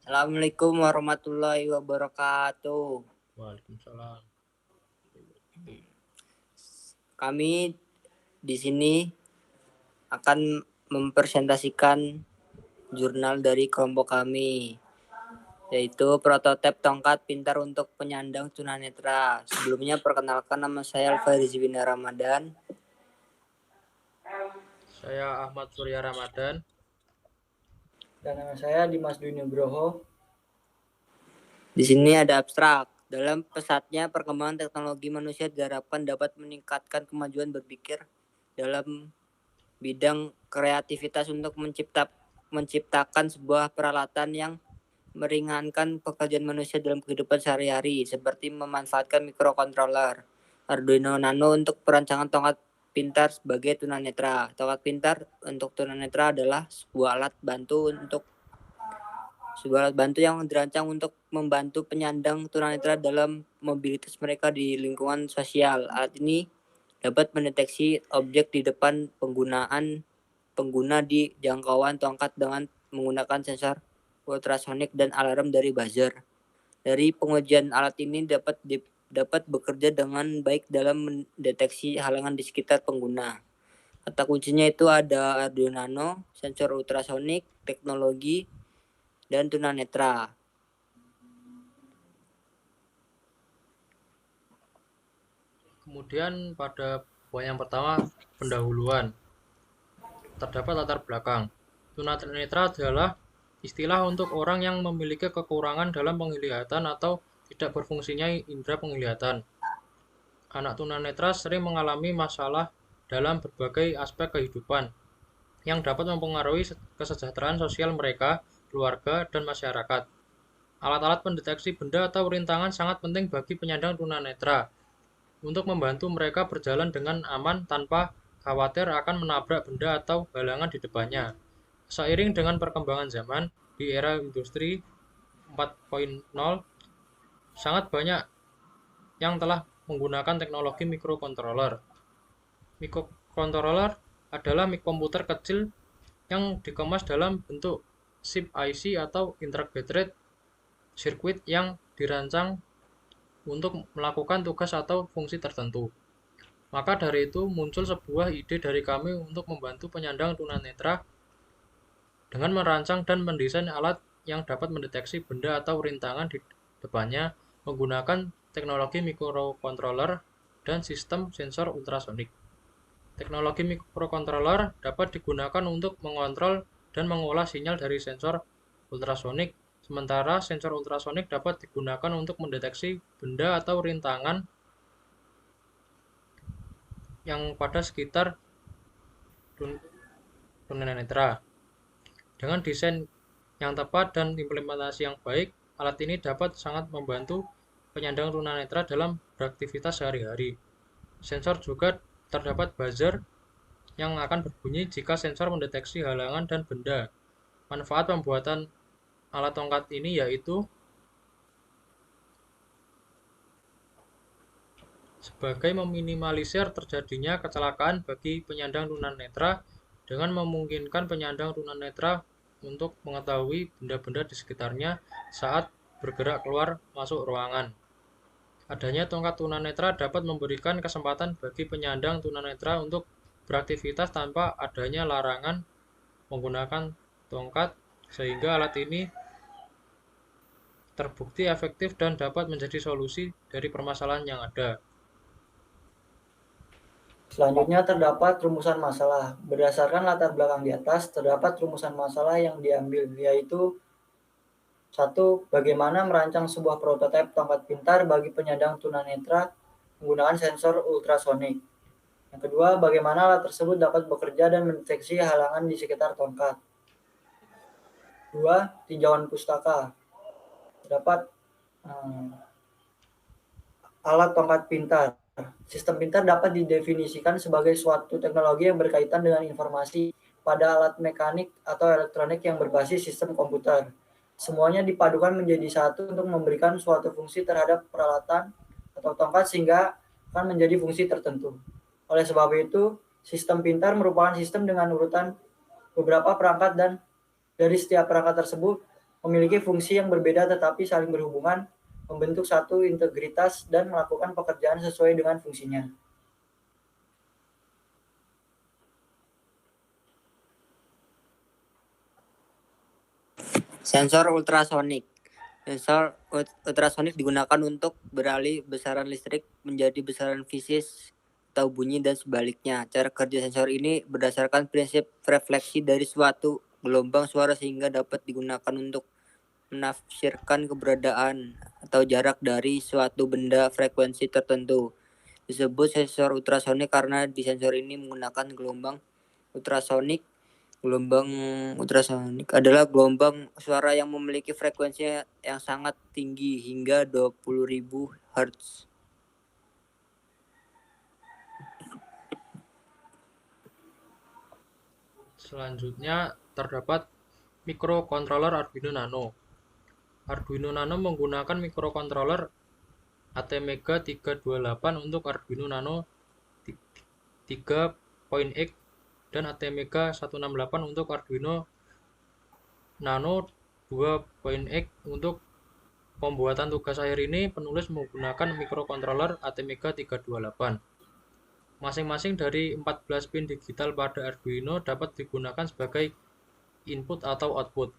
Assalamualaikum warahmatullahi wabarakatuh. Waalaikumsalam. Kami di sini akan mempresentasikan jurnal dari kelompok kami, yaitu prototipe tongkat pintar untuk penyandang tunanetra. Sebelumnya perkenalkan, nama saya Alfa Bina Ramadan. Saya Ahmad Surya Ramadan. Dan nama saya Dimas Dwi Nugroho. Di sini ada abstrak. Dalam pesatnya perkembangan teknologi manusia diharapkan dapat meningkatkan kemajuan berpikir dalam bidang kreativitas untuk menciptakan sebuah peralatan yang meringankan pekerjaan manusia dalam kehidupan sehari-hari, seperti memanfaatkan mikrokontroler Arduino Nano untuk perancangan tongkat pintar sebagai tunanetra. Tongkat pintar untuk tunanetra adalah sebuah alat bantu yang dirancang untuk membantu penyandang tunanetra dalam mobilitas mereka di lingkungan sosial. Alat ini dapat mendeteksi objek di depan pengguna di jangkauan tongkat dengan menggunakan sensor ultrasonik dan alarm dari buzzer. Dari pengujian alat ini dapat bekerja dengan baik dalam mendeteksi halangan di sekitar pengguna. Kata kuncinya itu ada Arduino Nano, sensor ultrasonik, teknologi, dan tunanetra. Kemudian pada poin yang pertama, pendahuluan. Terdapat latar belakang. Tunanetra adalah istilah untuk orang yang memiliki kekurangan dalam penglihatan atau tidak berfungsinya indera penglihatan. Anak tunanetra sering mengalami masalah dalam berbagai aspek kehidupan yang dapat mempengaruhi kesejahteraan sosial mereka, keluarga, dan masyarakat. Alat-alat pendeteksi benda atau rintangan sangat penting bagi penyandang tunanetra untuk membantu mereka berjalan dengan aman tanpa khawatir akan menabrak benda atau halangan di depannya. Seiring dengan perkembangan zaman di era industri 4.0, sangat banyak yang telah menggunakan teknologi mikrokontroler. Mikrokontroler adalah komputer kecil yang dikemas dalam bentuk chip IC atau integrated circuit yang dirancang untuk melakukan tugas atau fungsi tertentu. Maka dari itu muncul sebuah ide dari kami untuk membantu penyandang tunanetra dengan merancang dan mendesain alat yang dapat mendeteksi benda atau rintangan di depannya menggunakan teknologi mikrokontroler dan sistem sensor ultrasonik. Teknologi mikrokontroler dapat digunakan untuk mengontrol dan mengolah sinyal dari sensor ultrasonik, sementara sensor ultrasonik dapat digunakan untuk mendeteksi benda atau rintangan yang pada sekitar tunanetra. Dengan desain yang tepat dan implementasi yang baik, alat ini dapat sangat membantu penyandang tunanetra dalam beraktivitas sehari-hari. Sensor juga terdapat buzzer yang akan berbunyi jika sensor mendeteksi halangan dan benda. Manfaat pembuatan alat tongkat ini yaitu sebagai meminimalisir terjadinya kecelakaan bagi penyandang tunanetra dengan memungkinkan penyandang tunanetra untuk mengetahui benda-benda di sekitarnya saat bergerak keluar masuk ruangan. Adanya tongkat tunanetra dapat memberikan kesempatan bagi penyandang tunanetra untuk beraktivitas tanpa adanya larangan menggunakan tongkat, sehingga alat ini terbukti efektif dan dapat menjadi solusi dari permasalahan yang ada. Selanjutnya terdapat rumusan masalah. Berdasarkan latar belakang di atas, terdapat rumusan masalah yang diambil, yaitu 1. Bagaimana merancang sebuah prototipe tongkat pintar bagi penyandang tunanetra menggunakan sensor ultrasonik. Yang kedua, bagaimana alat tersebut dapat bekerja dan mendeteksi halangan di sekitar tongkat. 2. Tinjauan pustaka. Terdapat alat tongkat pintar. Sistem pintar dapat didefinisikan sebagai suatu teknologi yang berkaitan dengan informasi pada alat mekanik atau elektronik yang berbasis sistem komputer. Semuanya dipadukan menjadi satu untuk memberikan suatu fungsi terhadap peralatan atau tongkat sehingga akan menjadi fungsi tertentu. Oleh sebab itu, sistem pintar merupakan sistem dengan urutan beberapa perangkat dan dari setiap perangkat tersebut memiliki fungsi yang berbeda tetapi saling berhubungan, membentuk satu integritas dan melakukan pekerjaan sesuai dengan fungsinya. Sensor ultrasonik. Sensor ultrasonik digunakan untuk beralih besaran listrik menjadi besaran fisik atau bunyi dan sebaliknya. Cara kerja sensor ini berdasarkan prinsip refleksi dari suatu gelombang suara sehingga dapat digunakan untuk menafsirkan keberadaan atau jarak dari suatu benda frekuensi tertentu. Disebut sensor ultrasonik karena di sensor ini menggunakan gelombang ultrasonik. Gelombang ultrasonik adalah gelombang suara yang memiliki frekuensi yang sangat tinggi hingga 20.000 Hz. Selanjutnya terdapat mikrokontroler Arduino Nano. Arduino Nano menggunakan mikrokontroler ATmega 328 untuk Arduino Nano 3.x dan ATmega 168 untuk Arduino Nano 2.x. Untuk pembuatan tugas akhir ini, penulis menggunakan mikrokontroler ATmega 328. Masing-masing dari 14 pin digital pada Arduino dapat digunakan sebagai input atau output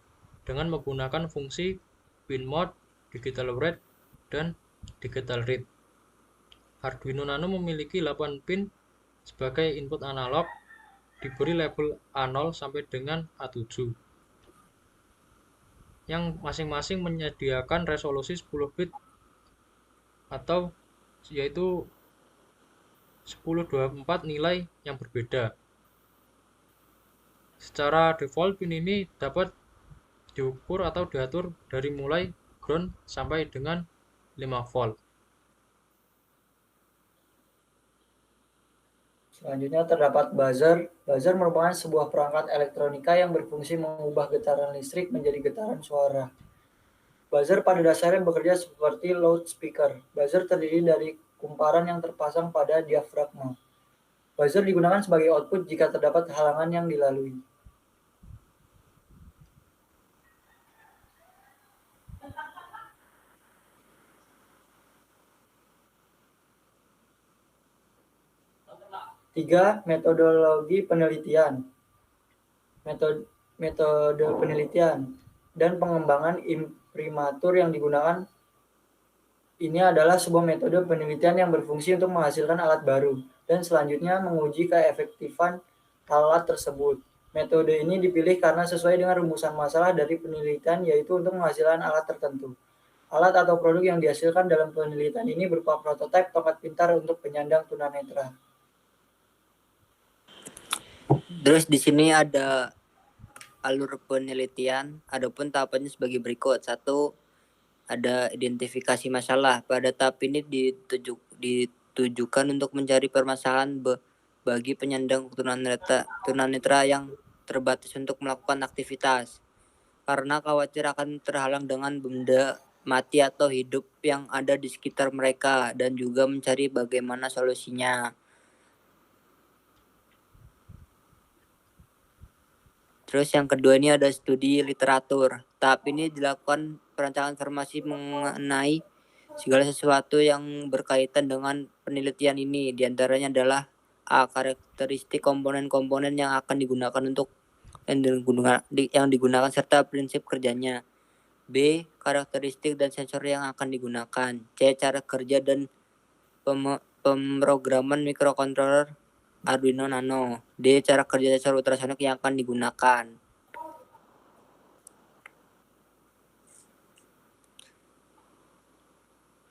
dengan menggunakan fungsi pin mode, digital write, dan digital read. Arduino Nano memiliki 8 pin sebagai input analog, diberi label A0 sampai dengan A7, yang masing-masing menyediakan resolusi 10 bit atau yaitu 1024 nilai yang berbeda. Secara default pin ini dapat diukur atau diatur dari mulai ground sampai dengan 5 volt. Selanjutnya terdapat buzzer. Buzzer merupakan sebuah perangkat elektronika yang berfungsi mengubah getaran listrik menjadi getaran suara. Buzzer pada dasarnya bekerja seperti loudspeaker. Buzzer terdiri dari kumparan yang terpasang pada diafragma. Buzzer digunakan sebagai output jika terdapat halangan yang dilalui. Tiga, metodologi penelitian. Metode penelitian dan pengembangan imprimatur yang digunakan ini adalah sebuah metode penelitian yang berfungsi untuk menghasilkan alat baru dan selanjutnya menguji keefektifan alat tersebut. Metode ini dipilih karena sesuai dengan rumusan masalah dari penelitian, yaitu untuk menghasilkan alat tertentu. Alat atau produk yang dihasilkan dalam penelitian ini berupa prototipe tongkat pintar untuk penyandang tunanetra. Terus di sini ada alur penelitian, adapun tahapannya sebagai berikut. 1. Ada identifikasi masalah. Pada tahap ini ditujukan untuk mencari permasalahan bagi penyandang tunanetra yang terbatas untuk melakukan aktivitas karena khawatir akan terhalang dengan benda mati atau hidup yang ada di sekitar mereka, dan juga mencari bagaimana solusinya. Terus yang kedua ini ada studi literatur. Tahap ini dilakukan perancangan informasi mengenai segala sesuatu yang berkaitan dengan penelitian ini. Di antaranya adalah A. Karakteristik komponen-komponen yang akan digunakan untuk yang digunakan serta prinsip kerjanya. B. Karakteristik dan sensor yang akan digunakan. C. Cara kerja dan pemrograman mikrokontroler Arduino Nano. D. Cara kerja sensor ultrasonik yang akan digunakan.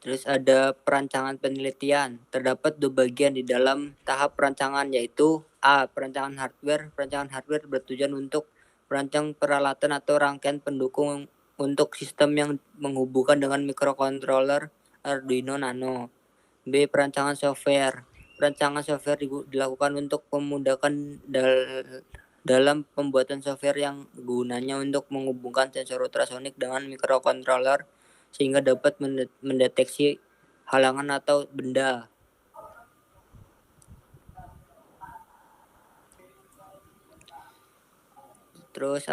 Terus ada perancangan penelitian. Terdapat 2 bagian di dalam tahap perancangan, yaitu A. Perancangan hardware. Perancangan hardware bertujuan untuk merancang peralatan atau rangkaian pendukung untuk sistem yang menghubungkan dengan mikrokontroler Arduino Nano. B. Perancangan software. Perancangan software dilakukan untuk memudahkan dalam pembuatan software yang gunanya untuk menghubungkan sensor ultrasonik dengan mikrokontroler sehingga dapat mendeteksi halangan atau benda. Terus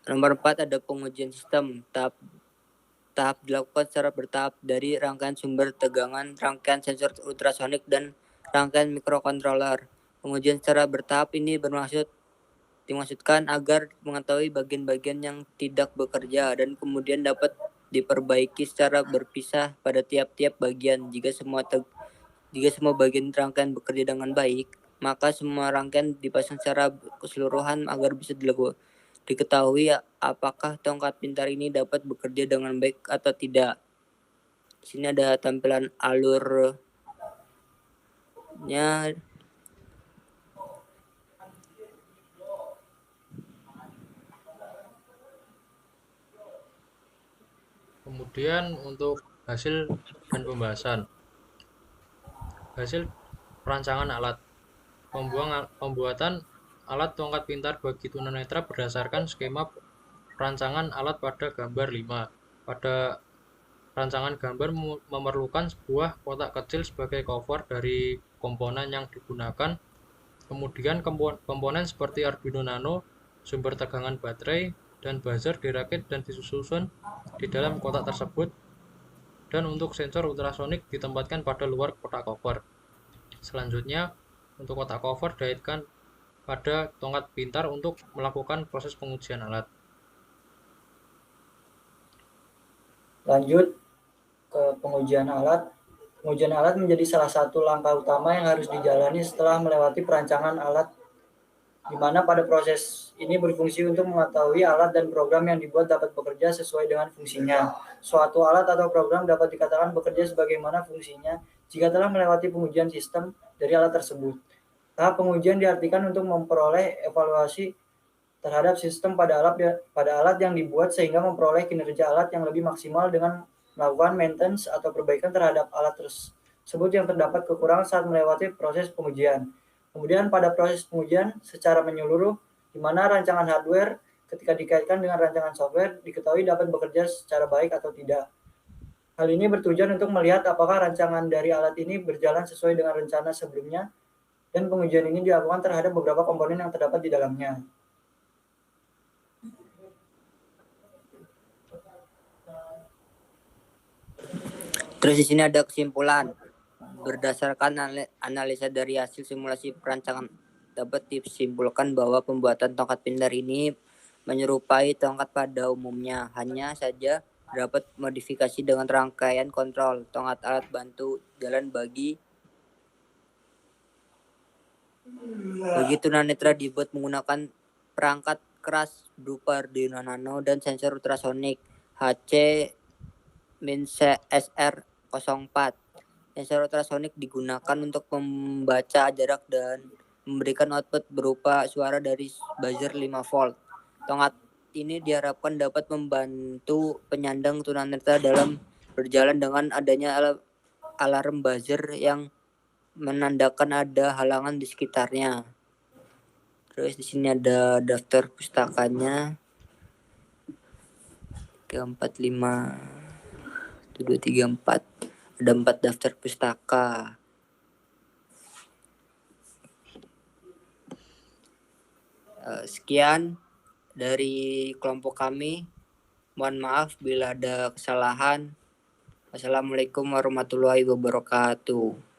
Nomor 4 ada pengujian sistem. Tahap dilakukan secara bertahap dari rangkaian sumber tegangan, rangkaian sensor ultrasonik, dan rangkaian mikrokontroler. Pengujian secara bertahap ini dimaksudkan agar mengetahui bagian-bagian yang tidak bekerja dan kemudian dapat diperbaiki secara berpisah pada tiap-tiap bagian. Jika semua bagian rangkaian bekerja dengan baik, maka semua rangkaian dipasang secara keseluruhan agar bisa diketahui apakah tongkat pintar ini dapat bekerja dengan baik atau tidak. Di sini ada tampilan alurnya. Kemudian untuk hasil dan pembahasan. Hasil perancangan alat. Pembuatan alat tongkat pintar bagi tunanetra berdasarkan skema perancangan alat pada gambar 5. Pada rancangan gambar memerlukan sebuah kotak kecil sebagai cover dari komponen yang digunakan. Kemudian komponen seperti Arduino Nano, sumber tegangan baterai, dan buzzer dirakit dan disusun di dalam kotak tersebut. Dan untuk sensor ultrasonik ditempatkan pada luar kotak cover. Selanjutnya, untuk kotak cover dikaitkan pada tongkat pintar untuk melakukan proses pengujian alat. Lanjut ke pengujian alat. Pengujian alat menjadi salah satu langkah utama yang harus dijalani setelah melewati perancangan alat, di mana pada proses ini berfungsi untuk mengetahui alat dan program yang dibuat dapat bekerja sesuai dengan fungsinya. Suatu alat atau program dapat dikatakan bekerja sebagaimana fungsinya jika telah melewati pengujian sistem dari alat tersebut. Tahap pengujian diartikan untuk memperoleh evaluasi terhadap sistem pada alat yang dibuat sehingga memperoleh kinerja alat yang lebih maksimal dengan melakukan maintenance atau perbaikan terhadap alat tersebut yang terdapat kekurangan saat melewati proses pengujian. Kemudian pada proses pengujian secara menyeluruh, di mana rancangan hardware ketika dikaitkan dengan rancangan software diketahui dapat bekerja secara baik atau tidak. Hal ini bertujuan untuk melihat apakah rancangan dari alat ini berjalan sesuai dengan rencana sebelumnya, dan pengujian ini dilakukan terhadap beberapa komponen yang terdapat di dalamnya. Terus di sini ada kesimpulan. Berdasarkan analisa dari hasil simulasi perancangan, dapat disimpulkan bahwa pembuatan tongkat pintar ini menyerupai tongkat pada umumnya, hanya saja dapat modifikasi dengan rangkaian kontrol. Tongkat alat bantu jalan bagi tunanetra dibuat menggunakan perangkat keras berupa Arduino Nano dan sensor ultrasonik HC-SR04. Sensor ultrasonik digunakan untuk membaca jarak dan memberikan output berupa suara dari buzzer 5 volt. Tongkat ini diharapkan dapat membantu penyandang tunanetra dalam berjalan dengan adanya alarm buzzer yang menandakan ada halangan di sekitarnya. Terus di sini ada daftar pustakanya 345 234. Ada 4 daftar pustaka. Sekian dari kelompok kami. Mohon maaf bila ada kesalahan. Wassalamualaikum warahmatullahi wabarakatuh.